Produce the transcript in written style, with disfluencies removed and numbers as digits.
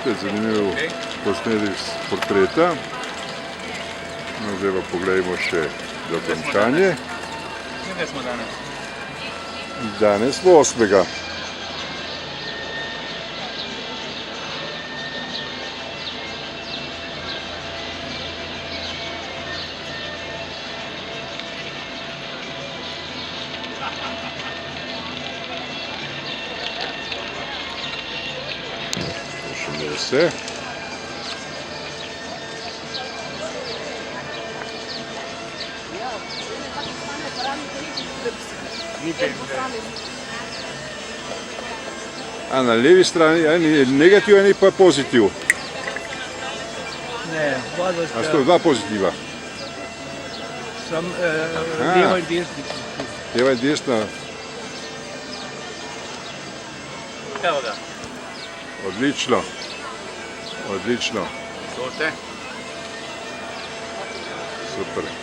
To je zanimiv posnetek s portreta. Zdaj pa pogledajmo še dokončanje. Kje smo danes? Danes bo 8. Vse. A na levi strani je negativ, eni pa pozitiv. Ne, a sto dva pozitiva. Leva in desna. Leva in desna. Evo ga. Odlično. Odlično. Sorte. Super.